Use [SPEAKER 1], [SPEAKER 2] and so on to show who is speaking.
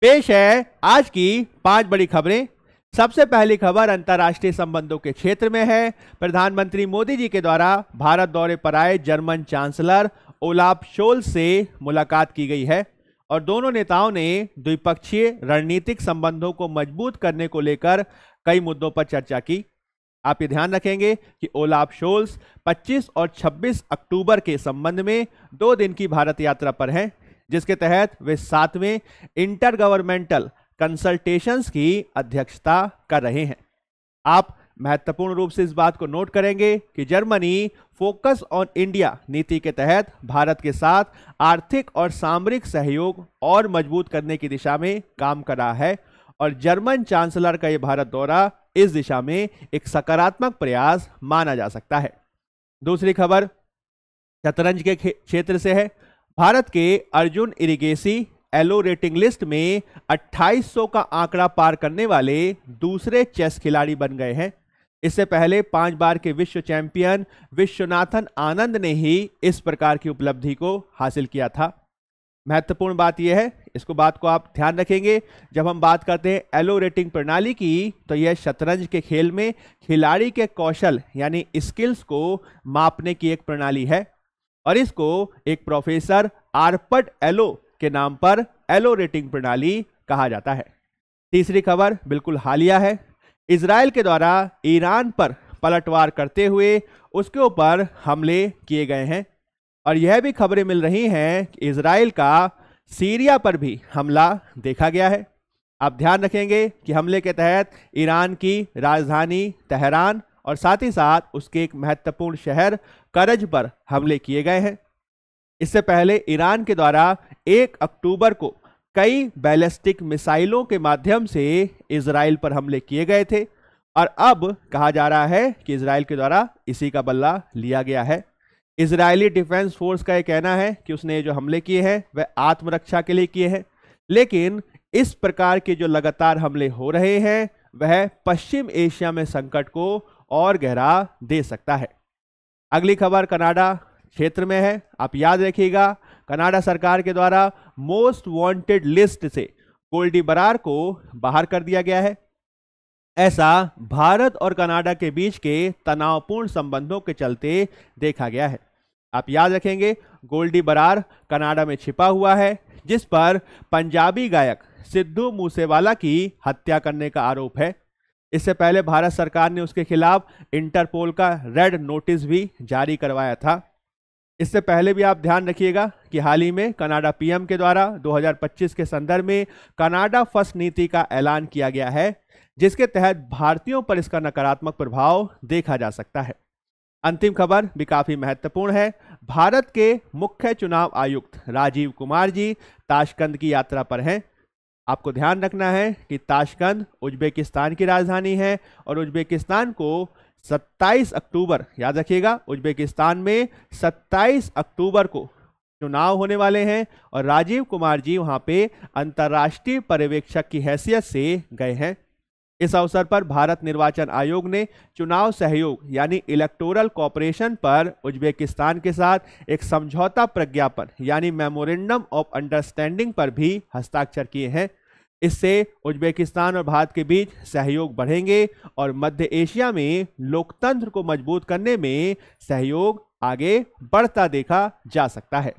[SPEAKER 1] पेश है आज की 5 बड़ी खबरें। सबसे पहली खबर अंतर्राष्ट्रीय संबंधों के क्षेत्र में है। प्रधानमंत्री मोदी जी के द्वारा भारत दौरे पर आए जर्मन चांसलर ओलाफ शोल्ज से मुलाकात की गई है और दोनों नेताओं ने द्विपक्षीय रणनीतिक संबंधों को मजबूत करने को लेकर कई मुद्दों पर चर्चा की। आप ये ध्यान रखेंगे कि ओलाफ शोल्ज 25 और 26 अक्टूबर के संबंध में 2 दिन की भारत यात्रा पर हैं, जिसके तहत वे 7वें इंटर गवर्नमेंटल कंसल्टेशंस की अध्यक्षता कर रहे हैं। आप महत्वपूर्ण रूप से इस बात को नोट करेंगे कि जर्मनी फोकस ऑन इंडिया नीति के तहत भारत के साथ आर्थिक और सामरिक सहयोग और मजबूत करने की दिशा में काम कर रहा है और जर्मन चांसलर का यह भारत दौरा इस दिशा में एक सकारात्मक प्रयास माना जा सकता है। दूसरी खबर शतरंज के क्षेत्र से है। भारत के अर्जुन इरिगेसी एलो रेटिंग लिस्ट में 2800 का आंकड़ा पार करने वाले दूसरे चेस खिलाड़ी बन गए हैं। इससे पहले 5 बार के विश्व चैंपियन विश्वनाथन आनंद ने ही इस प्रकार की उपलब्धि को हासिल किया था। महत्वपूर्ण बात यह है, इसको बात को आप ध्यान रखेंगे, जब हम बात करते हैं एलो रेटिंग प्रणाली की तो यह शतरंज के खेल में खिलाड़ी के कौशल यानी स्किल्स को मापने की एक प्रणाली है और इसको एक प्रोफेसर आर्पट एलो के नाम पर एलो रेटिंग प्रणाली कहा जाता है। तीसरी खबर बिल्कुल हालिया है। इजराइल के द्वारा ईरान पर पलटवार करते हुए उसके ऊपर हमले किए गए हैं और यह भी खबरें मिल रही हैं कि इजराइल का सीरिया पर भी हमला देखा गया है। आप ध्यान रखेंगे कि हमले के तहत ईरान की राजधानी तेहरान और साथ ही साथ उसके एक महत्वपूर्ण शहर करज पर हमले किए गए हैं। इससे पहले ईरान के द्वारा 1 अक्टूबर को कई बैलिस्टिक मिसाइलों के माध्यम से इजराइल पर हमले किए गए थे और अब कहा जा रहा है कि इजराइल के द्वारा इसी का बदला लिया गया है। इजरायली डिफेंस फोर्स का यह कहना है कि उसने जो हमले किए हैं वह आत्मरक्षा के लिए किए हैं, लेकिन इस प्रकार के जो लगातार हमले हो रहे हैं वह पश्चिम एशिया में संकट को और गहरा दे सकता है। अगली खबर कनाडा क्षेत्र में है। आप याद रखिएगा, कनाडा सरकार के द्वारा मोस्ट वांटेड लिस्ट से गोल्डी बरार को बाहर कर दिया गया है। ऐसा भारत और कनाडा के बीच के तनावपूर्ण संबंधों के चलते देखा गया है। आप याद रखेंगे, गोल्डी बरार कनाडा में छिपा हुआ है, जिस पर पंजाबी गायक सिद्धू मूसेवाला की हत्या करने का आरोप है। इससे पहले भारत सरकार ने उसके खिलाफ इंटरपोल का रेड नोटिस भी जारी करवाया था। इससे पहले भी आप ध्यान रखिएगा कि हाल ही में कनाडा पीएम के द्वारा 2025 के संदर्भ में कनाडा फर्स्ट नीति का ऐलान किया गया है, जिसके तहत भारतीयों पर इसका नकारात्मक प्रभाव देखा जा सकता है। अंतिम खबर भी काफी महत्वपूर्ण है। भारत के मुख्य चुनाव आयुक्त राजीव कुमार जी ताशकंद की यात्रा पर हैं। आपको ध्यान रखना है कि ताशकंद उज्बेकिस्तान की राजधानी है और उज्बेकिस्तान को 27 अक्टूबर, याद रखिएगा, उज्बेकिस्तान में 27 अक्टूबर को चुनाव होने वाले हैं और राजीव कुमार जी वहां पे अंतर्राष्ट्रीय पर्यवेक्षक की हैसियत से गए हैं। इस अवसर पर भारत निर्वाचन आयोग ने चुनाव सहयोग यानी इलेक्टोरल कॉपरेशन पर उज्बेकिस्तान के साथ एक समझौता प्रज्ञापन यानी मेमोरेंडम ऑफ अंडरस्टैंडिंग पर भी हस्ताक्षर किए हैं। इससे उज्बेकिस्तान और भारत के बीच सहयोग बढ़ेंगे और मध्य एशिया में लोकतंत्र को मजबूत करने में सहयोग आगे बढ़ता देखा जा सकता है।